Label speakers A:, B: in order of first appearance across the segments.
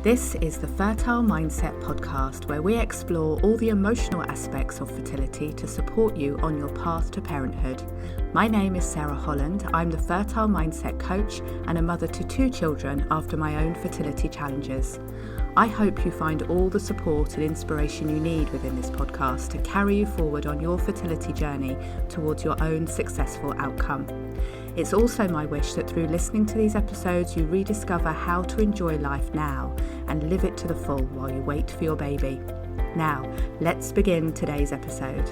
A: This is the Fertile Mindset podcast, where we explore all the emotional aspects of fertility to support you on your path to parenthood. My name is Sarah Holland. I'm the Fertile Mindset coach and a mother to 2 children after my own fertility challenges. I hope you find all the support and inspiration you need within this podcast to carry you forward on your fertility journey towards your own successful outcome. It's also my wish that through listening to these episodes, you rediscover how to enjoy life now and live it to the full while you wait for your baby. Now, let's begin today's episode.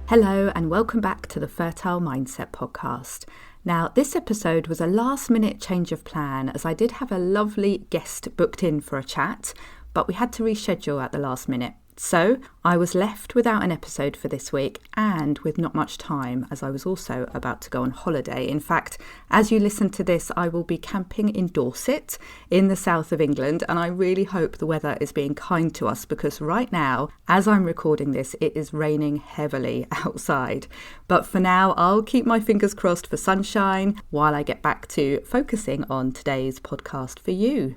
A: Hello and welcome back to the Fertile Mindset podcast. Now, this episode was a last-minute change of plan as I did have a lovely guest booked in for a chat, but we had to reschedule at the last minute. So I was left without an episode for this week and with not much time, as I was also about to go on holiday. In fact, as you listen to this, I will be camping in Dorset in the south of England, and I really hope the weather is being kind to us because right now, as I'm recording this, it is raining heavily outside. But for now, I'll keep my fingers crossed for sunshine while I get back to focusing on today's podcast for you.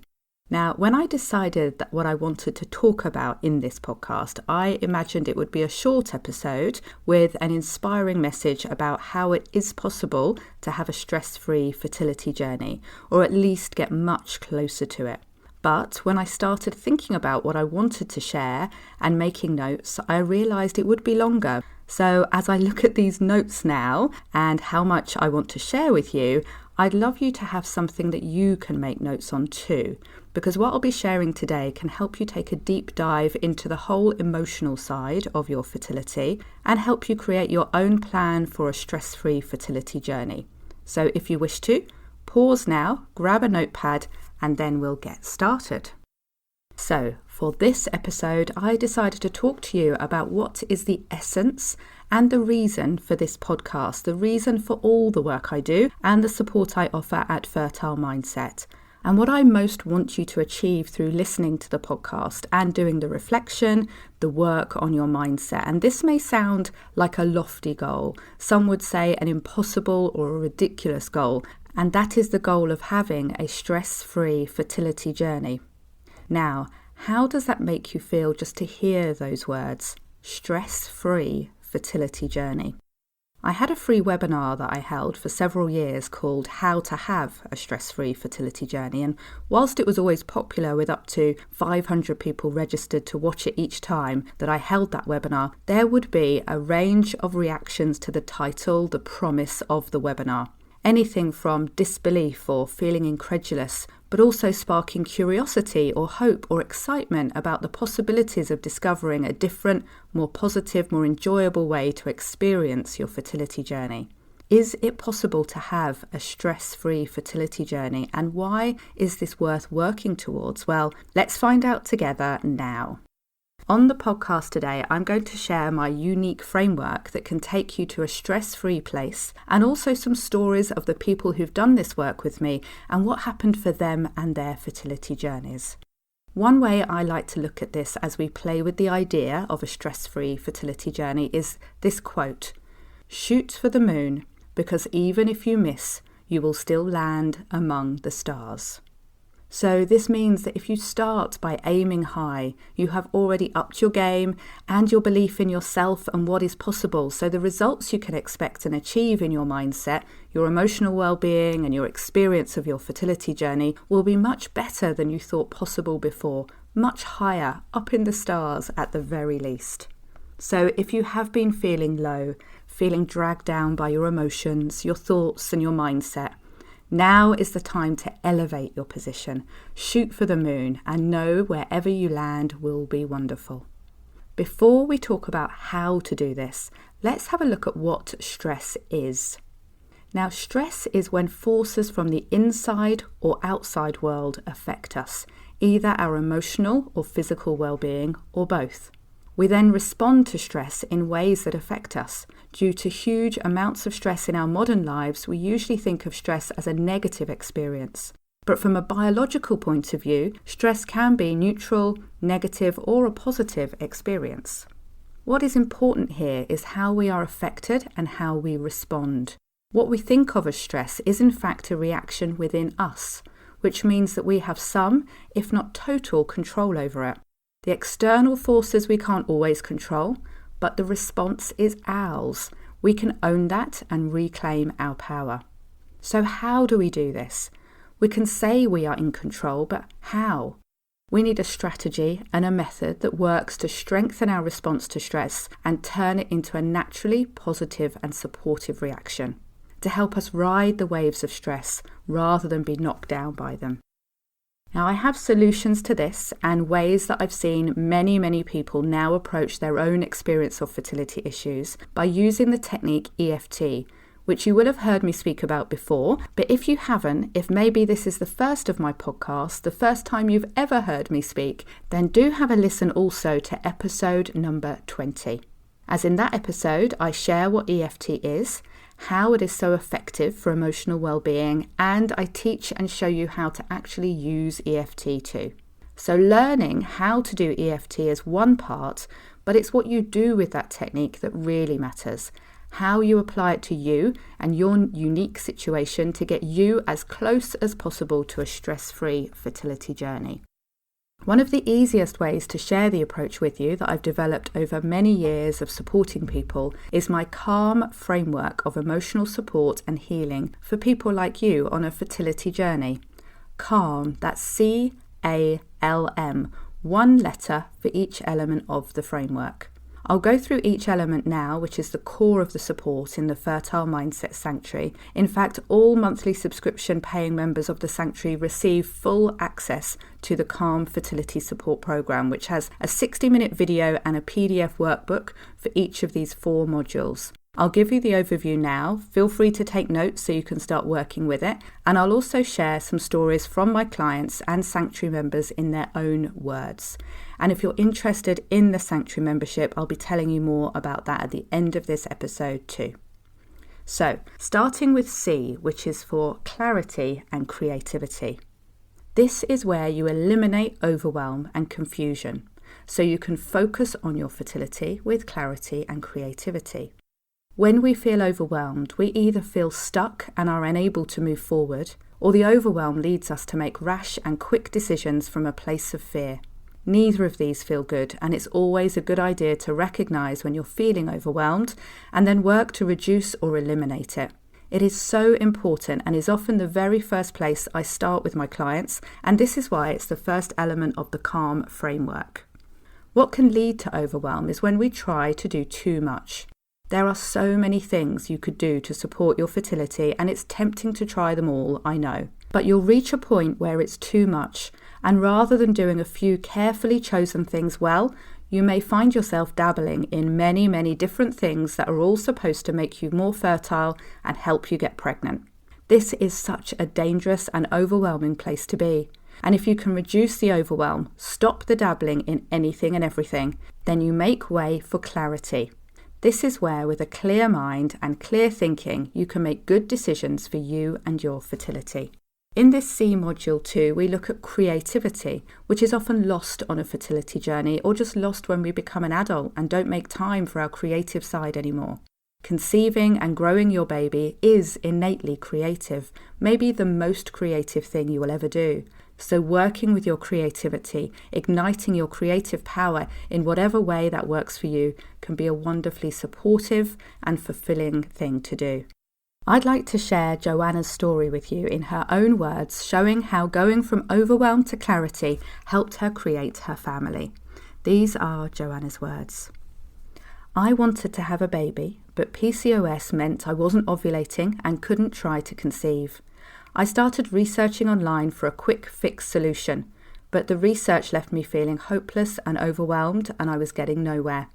A: Now, when I decided that what I wanted to talk about in this podcast, I imagined it would be a short episode with an inspiring message about how it is possible to have a stress-free fertility journey, or at least get much closer to it. But when I started thinking about what I wanted to share and making notes, I realised it would be longer. So as I look at these notes now and how much I want to share with you, I'd love you to have something that you can make notes on too, because what I'll be sharing today can help you take a deep dive into the whole emotional side of your fertility and help you create your own plan for a stress-free fertility journey. So if you wish to, pause now, grab a notepad, and then we'll get started. So for this episode, I decided to talk to you about what is the essence and the reason for this podcast, the reason for all the work I do and the support I offer at Fertile Mindset, and what I most want you to achieve through listening to the podcast and doing the reflection, the work on your mindset. And this may sound like a lofty goal. Some would say an impossible or a ridiculous goal, and that is the goal of having a stress-free fertility journey. Now, how does that make you feel just to hear those words? Stress-free fertility journey. I had a free webinar that I held for several years called How to Have a Stress-Free Fertility Journey, and whilst it was always popular with up to 500 people registered to watch it each time that I held that webinar, there would be a range of reactions to the title, the promise of the webinar. Anything from disbelief or feeling incredulous, but also sparking curiosity or hope or excitement about the possibilities of discovering a different, more positive, more enjoyable way to experience your fertility journey. Is it possible to have a stress-free fertility journey, and why is this worth working towards? Well, let's find out together now. On the podcast today, I'm going to share my unique framework that can take you to a stress-free place, and also some stories of the people who've done this work with me and what happened for them and their fertility journeys. One way I like to look at this as we play with the idea of a stress-free fertility journey is this quote: "Shoot for the moon, because even if you miss, you will still land among the stars." So this means that if you start by aiming high, you have already upped your game and your belief in yourself and what is possible. So the results you can expect and achieve in your mindset, your emotional well-being and your experience of your fertility journey will be much better than you thought possible before, much higher, up in the stars at the very least. So if you have been feeling low, feeling dragged down by your emotions, your thoughts and your mindset, now is the time to elevate your position, shoot for the moon, and know wherever you land will be wonderful. Before we talk about how to do this, let's have a look at what stress is. Now, stress is when forces from the inside or outside world affect us, either our emotional or physical well-being, or both. We then respond to stress in ways that affect us. Due to huge amounts of stress in our modern lives, we usually think of stress as a negative experience. But from a biological point of view, stress can be neutral, negative, or a positive experience. What is important here is how we are affected and how we respond. What we think of as stress is in fact a reaction within us, which means that we have some, if not total, control over it. The external forces we can't always control, but the response is ours. We can own that and reclaim our power. So how do we do this? We can say we are in control, but how? We need a strategy and a method that works to strengthen our response to stress and turn it into a naturally positive and supportive reaction, to help us ride the waves of stress rather than be knocked down by them. Now, I have solutions to this and ways that I've seen many people now approach their own experience of fertility issues by using the technique EFT, which you will have heard me speak about before. But if you haven't, if maybe this is the first of my podcasts, the first time you've ever heard me speak, then do have a listen also to episode number 20. As in that episode, I share what EFT is, how it is so effective for emotional well-being, and I teach and show you how to actually use EFT too. So learning how to do EFT is one part, but it's what you do with that technique that really matters. How you apply it to you and your unique situation to get you as close as possible to a stress-free fertility journey. One of the easiest ways to share the approach with you that I've developed over many years of supporting people is my C.A.L.M framework of emotional support and healing for people like you on a fertility journey. C.A.L.M, that's C.A.L.M, one letter for each element of the framework. I'll go through each element now, which is the core of the support in the Fertile Mindset Sanctuary. In fact, all monthly subscription paying members of the Sanctuary receive full access to the C.A.L.M Fertility Support Program, which has a 60-minute video and a PDF workbook for each of these 4 modules. I'll give you the overview now. Feel free to take notes so you can start working with it. And I'll also share some stories from my clients and Sanctuary members in their own words. And if you're interested in the Sanctuary membership, I'll be telling you more about that at the end of this episode too. So, starting with C, which is for clarity and creativity. This is where you eliminate overwhelm and confusion, so you can focus on your fertility with clarity and creativity. When we feel overwhelmed, we either feel stuck and are unable to move forward, or the overwhelm leads us to make rash and quick decisions from a place of fear. Neither of these feel good, and it's always a good idea to recognise when you're feeling overwhelmed and then work to reduce or eliminate it. It is so important and is often the very first place I start with my clients, and this is why it's the first element of the C.A.L.M framework. What can lead to overwhelm is when we try to do too much. There are so many things you could do to support your fertility, and it's tempting to try them all, I know. But you'll reach a point where it's too much, and rather than doing a few carefully chosen things well, you may find yourself dabbling in many different things that are all supposed to make you more fertile and help you get pregnant. This is such a dangerous and overwhelming place to be. And if you can reduce the overwhelm, stop the dabbling in anything and everything, then you make way for clarity. This is where, with a clear mind and clear thinking, you can make good decisions for you and your fertility. In this C module 2, we look at creativity, which is often lost on a fertility journey or just lost when we become an adult and don't make time for our creative side anymore. Conceiving and growing your baby is innately creative, maybe the most creative thing you will ever do. So working with your creativity, igniting your creative power in whatever way that works for you, can be a wonderfully supportive and fulfilling thing to do. I'd like to share Joanna's story with you in her own words, showing how going from overwhelm to clarity helped her create her family. These are Joanna's words. I wanted to have a baby, but PCOS meant I wasn't ovulating and couldn't try to conceive. I started researching online for a quick fix solution, but the research left me feeling hopeless and overwhelmed, and I was getting nowhere.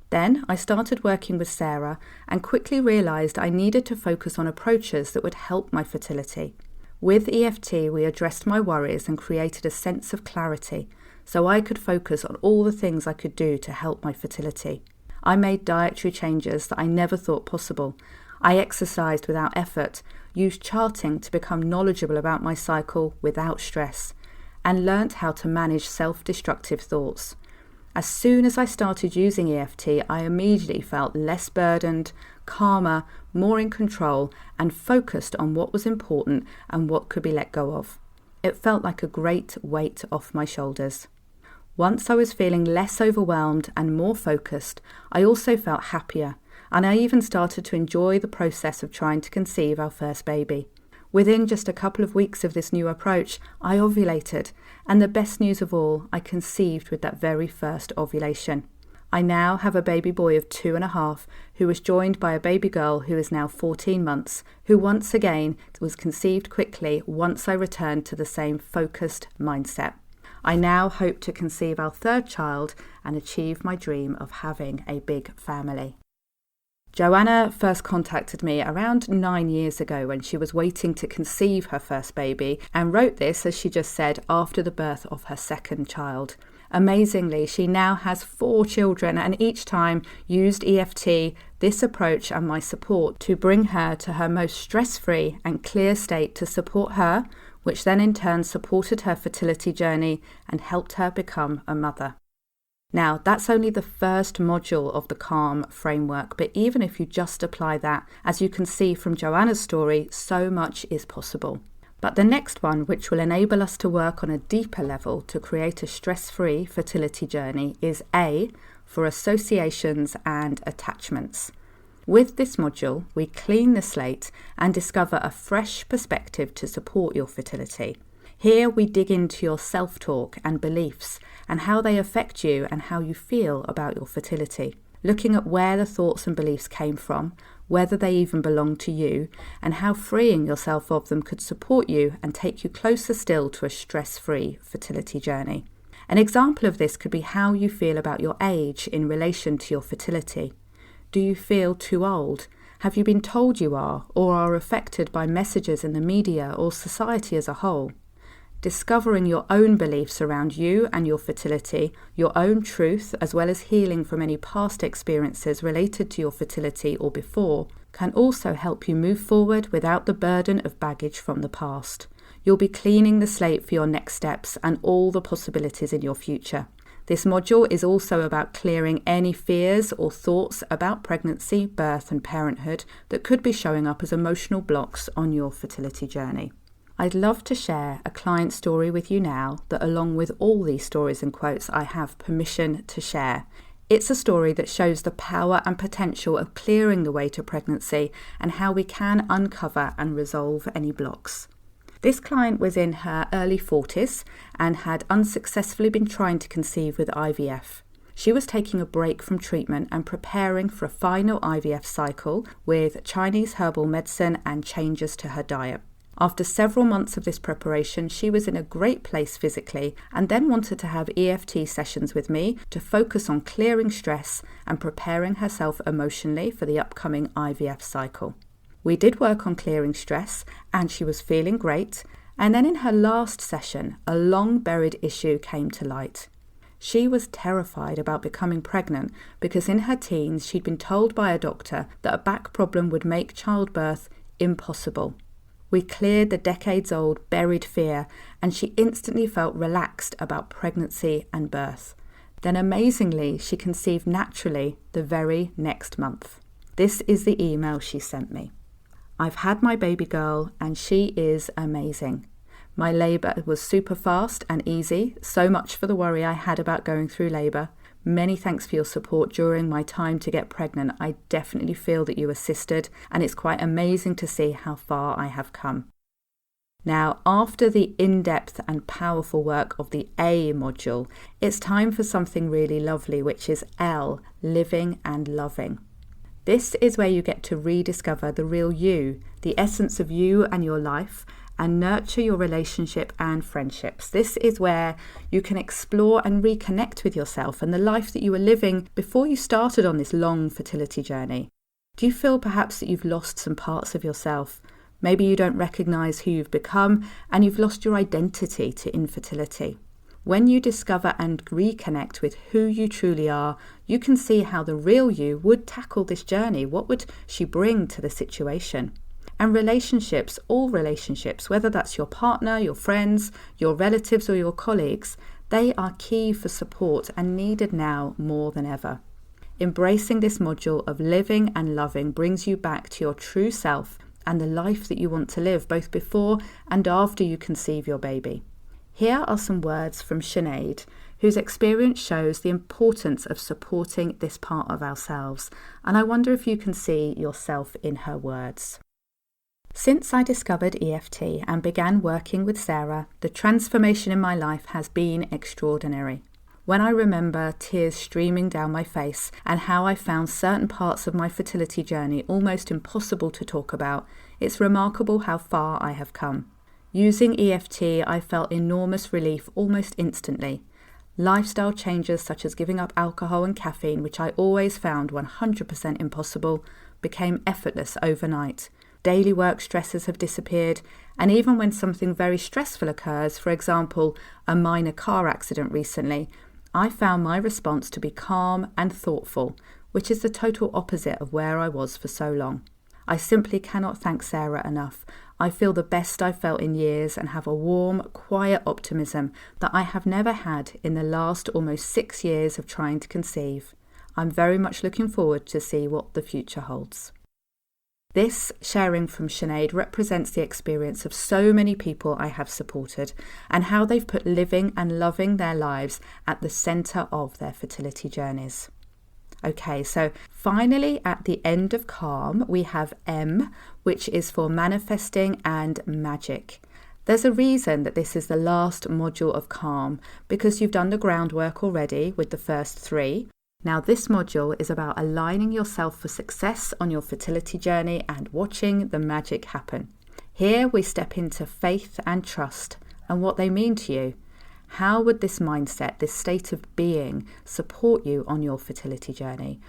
A: Then I started working with Sarah and quickly realised I needed to focus on approaches that would help my fertility. With EFT, we addressed my worries and created a sense of clarity so I could focus on all the things I could do to help my fertility. I made dietary changes that I never thought possible. I exercised without effort, used charting to become knowledgeable about my cycle without stress, and learnt how to manage self-destructive thoughts. As soon as I started using EFT, I immediately felt less burdened, calmer, more in control, and focused on what was important and what could be let go of. It felt like a great weight off my shoulders. Once I was feeling less overwhelmed and more focused, I also felt happier, and I even started to enjoy the process of trying to conceive our first baby. Within just a couple of weeks of this new approach, I ovulated, and the best news of all, I conceived with that very first ovulation. I now have a baby boy of 2.5, who was joined by a baby girl who is now 14 months, who once again was conceived quickly once I returned to the same focused mindset. I now hope to conceive our third child and achieve my dream of having a big family. Joanna first contacted me around 9 years ago when she was waiting to conceive her first baby, and wrote this, as she just said, after the birth of her second child. Amazingly, she now has 4 children, and each time used EFT, this approach and my support to bring her to her most stress-free and clear state to support her, which then in turn supported her fertility journey and helped her become a mother. Now, that's only the first module of the C.A.L.M framework, but even if you just apply that, as you can see from Joanna's story, so much is possible. But the next one, which will enable us to work on a deeper level to create a stress-free fertility journey, is A, for associations and attachments. With this module, we clean the slate and discover a fresh perspective to support your fertility. Here we dig into your self-talk and beliefs and how they affect you and how you feel about your fertility, looking at where the thoughts and beliefs came from, whether they even belong to you, and how freeing yourself of them could support you and take you closer still to a stress-free fertility journey. An example of this could be how you feel about your age in relation to your fertility. Do you feel too old? Have you been told you are, or are affected by messages in the media or society as a whole? Discovering your own beliefs around you and your fertility, your own truth, as well as healing from any past experiences related to your fertility or before, can also help you move forward without the burden of baggage from the past. You'll be cleaning the slate for your next steps and all the possibilities in your future. This module is also about clearing any fears or thoughts about pregnancy, birth, and parenthood that could be showing up as emotional blocks on your fertility journey. I'd love to share a client story with you now that, along with all these stories and quotes, I have permission to share. It's a story that shows the power and potential of clearing the way to pregnancy and how we can uncover and resolve any blocks. This client was in her early 40s and had unsuccessfully been trying to conceive with IVF. She was taking a break from treatment and preparing for a final IVF cycle with Chinese herbal medicine and changes to her diet. After several months of this preparation, she was in a great place physically and then wanted to have EFT sessions with me to focus on clearing stress and preparing herself emotionally for the upcoming IVF cycle. We did work on clearing stress and she was feeling great, and then in her last session, a long-buried issue came to light. She was terrified about becoming pregnant because in her teens she'd been told by a doctor that a back problem would make childbirth impossible. We cleared the decades-old buried fear and she instantly felt relaxed about pregnancy and birth. Then amazingly, she conceived naturally the very next month. This is the email she sent me. I've had my baby girl and she is amazing. My labour was super fast and easy, so much for the worry I had about going through labour. Many thanks for your support during my time to get pregnant. I definitely feel that you assisted, and it's quite amazing to see how far I have come. Now, after the in-depth and powerful work of the A module, it's time for something really lovely, which is L, living and loving. This is where you get to rediscover the real you, the essence of you and your life, and nurture your relationship and friendships. This is where you can explore and reconnect with yourself and the life that you were living before you started on this long fertility journey. Do you feel perhaps that you've lost some parts of yourself? Maybe you don't recognise who you've become and you've lost your identity to infertility. When you discover and reconnect with who you truly are, you can see how the real you would tackle this journey. What would she bring to the situation? And relationships, all relationships, whether that's your partner, your friends, your relatives or your colleagues, they are key for support and needed now more than ever. Embracing this module of living and loving brings you back to your true self and the life that you want to live, both before and after you conceive your baby. Here are some words from Sinead, whose experience shows the importance of supporting this part of ourselves, and I wonder if you can see yourself in her words. Since I discovered EFT and began working with Sarah, the transformation in my life has been extraordinary. When I remember tears streaming down my face and how I found certain parts of my fertility journey almost impossible to talk about, it's remarkable how far I have come. Using EFT, I felt enormous relief almost instantly. Lifestyle changes such as giving up alcohol and caffeine, which I always found 100% impossible, became effortless overnight. Daily work stresses have disappeared, and even when something very stressful occurs, for example, a minor car accident recently, I found my response to be calm and thoughtful, which is the total opposite of where I was for so long. I simply cannot thank Sarah enough. I feel the best I've felt in years and have a warm, quiet optimism that I have never had in the last almost 6 years of trying to conceive. I'm very much looking forward to see what the future holds. This sharing from Sinead represents the experience of so many people I have supported and how they've put living and loving their lives at the centre of their fertility journeys. Okay, so finally at the end of C.A.L.M, we have M, which is for manifesting and magic. There's a reason that this is the last module of C.A.L.M, because you've done the groundwork already with the first 3. Now this module is about aligning yourself for success on your fertility journey and watching the magic happen. Here we step into faith and trust and what they mean to you. How would this mindset, this state of being, support you on your fertility journey?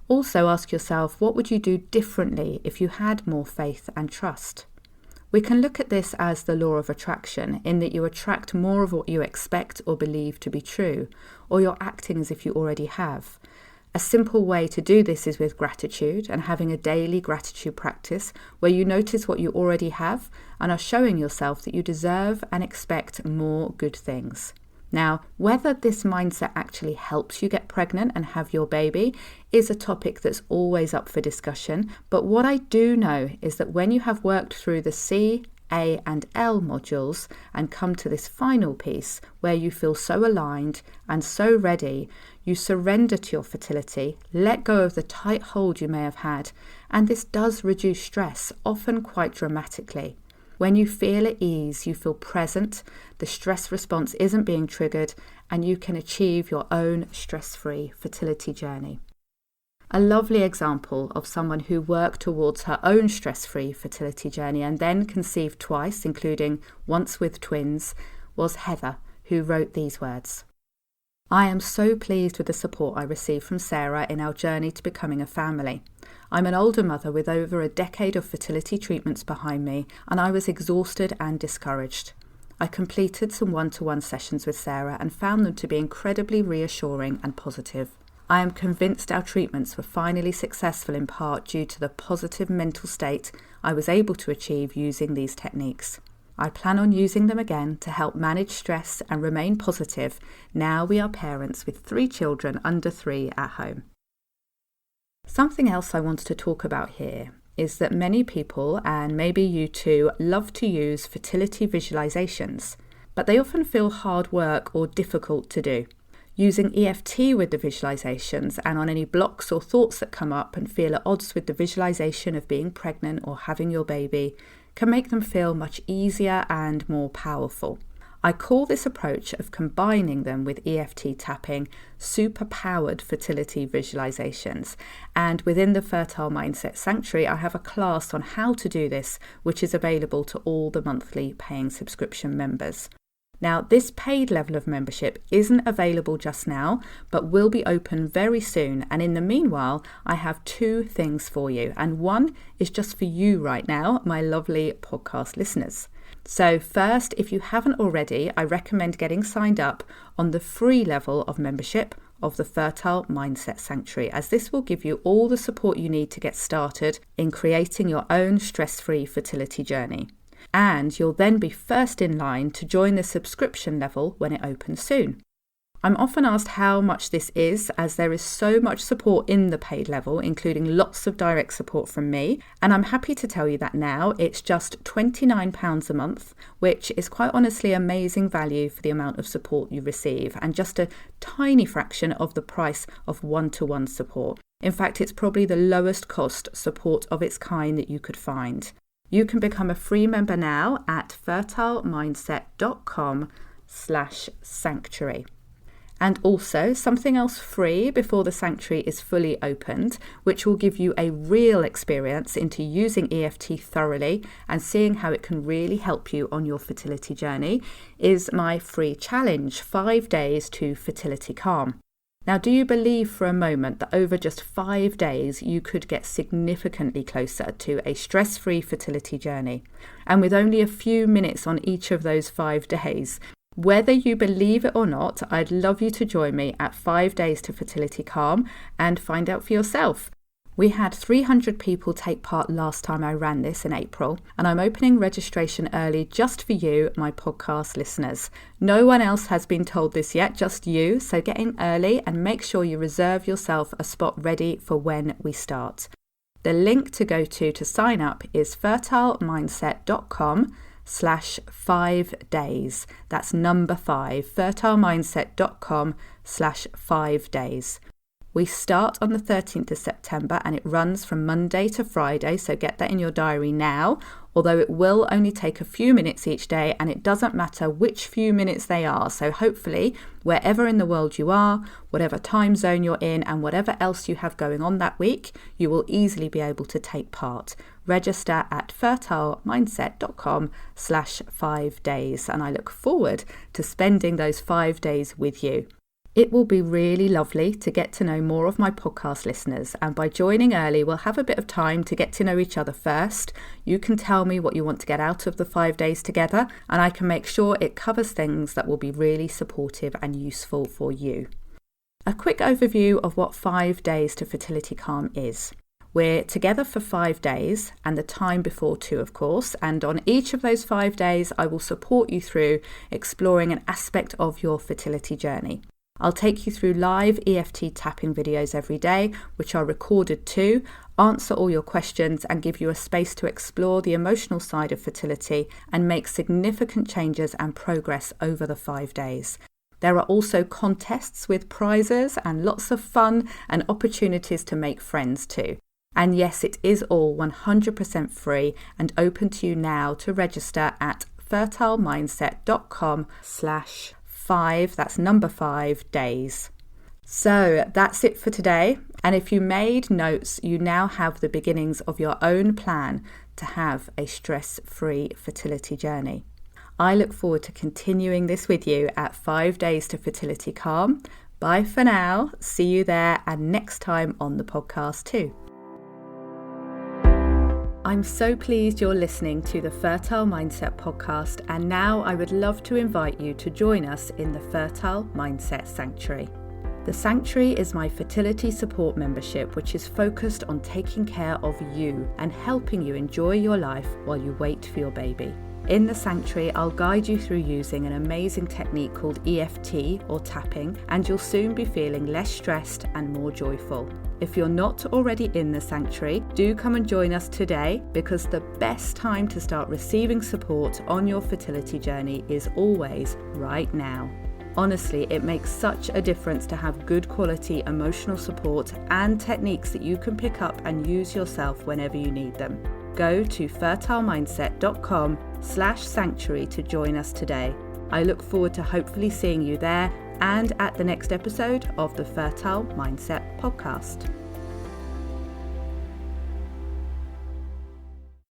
A: Also ask yourself, what would you do differently if you had more faith and trust? We can look at this as the law of attraction, in that you attract more of what you expect or believe to be true, or you're acting as if you already have. A simple way to do this is with gratitude and having a daily gratitude practice where you notice what you already have and are showing yourself that you deserve and expect more good things. Now, whether this mindset actually helps you get pregnant and have your baby is a topic that's always up for discussion, but what I do know is that when you have worked through the C, A and L modules and come to this final piece where you feel so aligned and so ready, you surrender to your fertility, let go of the tight hold you may have had, and this does reduce stress, often quite dramatically. When you feel at ease, you feel present, the stress response isn't being triggered, and you can achieve your own stress-free fertility journey. A lovely example of someone who worked towards her own stress-free fertility journey and then conceived twice, including once with twins, was Heather, who wrote these words. I am so pleased with the support I received from Sarah in our journey to becoming a family. I'm an older mother with over a decade of fertility treatments behind me, and I was exhausted and discouraged. I completed some one-to-one sessions with Sarah and found them to be incredibly reassuring and positive. I am convinced our treatments were finally successful in part due to the positive mental state I was able to achieve using these techniques. I plan on using them again to help manage stress and remain positive now we are parents with 3 children under 3 at home. Something else I wanted to talk about here is that many people, and maybe you too, love to use fertility visualizations, but they often feel hard work or difficult to do. Using EFT with the visualizations and on any blocks or thoughts that come up and feel at odds with the visualization of being pregnant or having your baby can make them feel much easier and more powerful. I call this approach of combining them with EFT tapping super-powered fertility visualizations. And within the Fertile Mindset Sanctuary, I have a class on how to do this, which is available to all the monthly paying subscription members. Now, this paid level of membership isn't available just now, but will be open very soon. And in the meanwhile, I have 2 things for you. And one is just for you right now, my lovely podcast listeners. So first, if you haven't already, I recommend getting signed up on the free level of membership of the Fertile Mindset Sanctuary, as this will give you all the support you need to get started in creating your own stress-free fertility journey. And you'll then be first in line to join the subscription level when it opens soon. I'm often asked how much this is, as there is so much support in the paid level, including lots of direct support from me. And I'm happy to tell you that now it's just £29 a month, which is quite honestly amazing value for the amount of support you receive, and just a tiny fraction of the price of one-to-one support. In fact, it's probably the lowest cost support of its kind that you could find. You can become a free member now at fertilemindset.com/sanctuary. And also something else free before the sanctuary is fully opened, which will give you a real experience into using EFT thoroughly and seeing how it can really help you on your fertility journey, is my free challenge, 5 days to fertility calm. Now, do you believe for a moment that over just 5 days you could get significantly closer to a stress-free fertility journey? And with only a few minutes on each of those 5 days. Whether you believe it or not, I'd love you to join me at 5 days to fertility calm and find out for yourself. We had 300 people take part last time I ran this in April, and I'm opening registration early just for you, my podcast listeners. No one else has been told this yet, just you, so get in early and make sure you reserve yourself a spot ready for when we start. The link to go to sign up is fertilemindset.com/5 days. That's number 5, fertilemindset.com/5 days. We start on the 13th of September and it runs from Monday to Friday, so get that in your diary now, although it will only take a few minutes each day and it doesn't matter which few minutes they are. So hopefully, wherever in the world you are, whatever time zone you're in and whatever else you have going on that week, you will easily be able to take part. Register at fertilemindset.com/5 days, and I look forward to spending those 5 days with you. It will be really lovely to get to know more of my podcast listeners, and by joining early, we'll have a bit of time to get to know each other first. You can tell me what you want to get out of the 5 days together, and I can make sure it covers things that will be really supportive and useful for you. A quick overview of what 5 days to fertility calm is. We're together for 5 days and the time before too, of course, and on each of those 5 days, I will support you through exploring an aspect of your fertility journey. I'll take you through live EFT tapping videos every day, which are recorded too, answer all your questions and give you a space to explore the emotional side of fertility and make significant changes and progress over the 5 days. There are also contests with prizes and lots of fun and opportunities to make friends too. And yes, it is all 100% free and open to you now to register at fertilemindset.com/5, that's number 5 days. So that's it for today. And if you made notes, you now have the beginnings of your own plan to have a stress-free fertility journey. I look forward to continuing this with you at 5 days to fertility calm. Bye for now. See you there and next time on the podcast too. I'm so pleased you're listening to the Fertile Mindset podcast, and now I would love to invite you to join us in the Fertile Mindset Sanctuary. The Sanctuary is my fertility support membership, which is focused on taking care of you and helping you enjoy your life while you wait for your baby. In the Sanctuary, I'll guide you through using an amazing technique called EFT or tapping, and you'll soon be feeling less stressed and more joyful. If you're not already in the Sanctuary, do come and join us today, because the best time to start receiving support on your fertility journey is always right now. Honestly, it makes such a difference to have good quality emotional support and techniques that you can pick up and use yourself whenever you need them. Go to fertilemindset.com/sanctuary to join us today. I look forward to hopefully seeing you there and at the next episode of the Fertile Mindset podcast.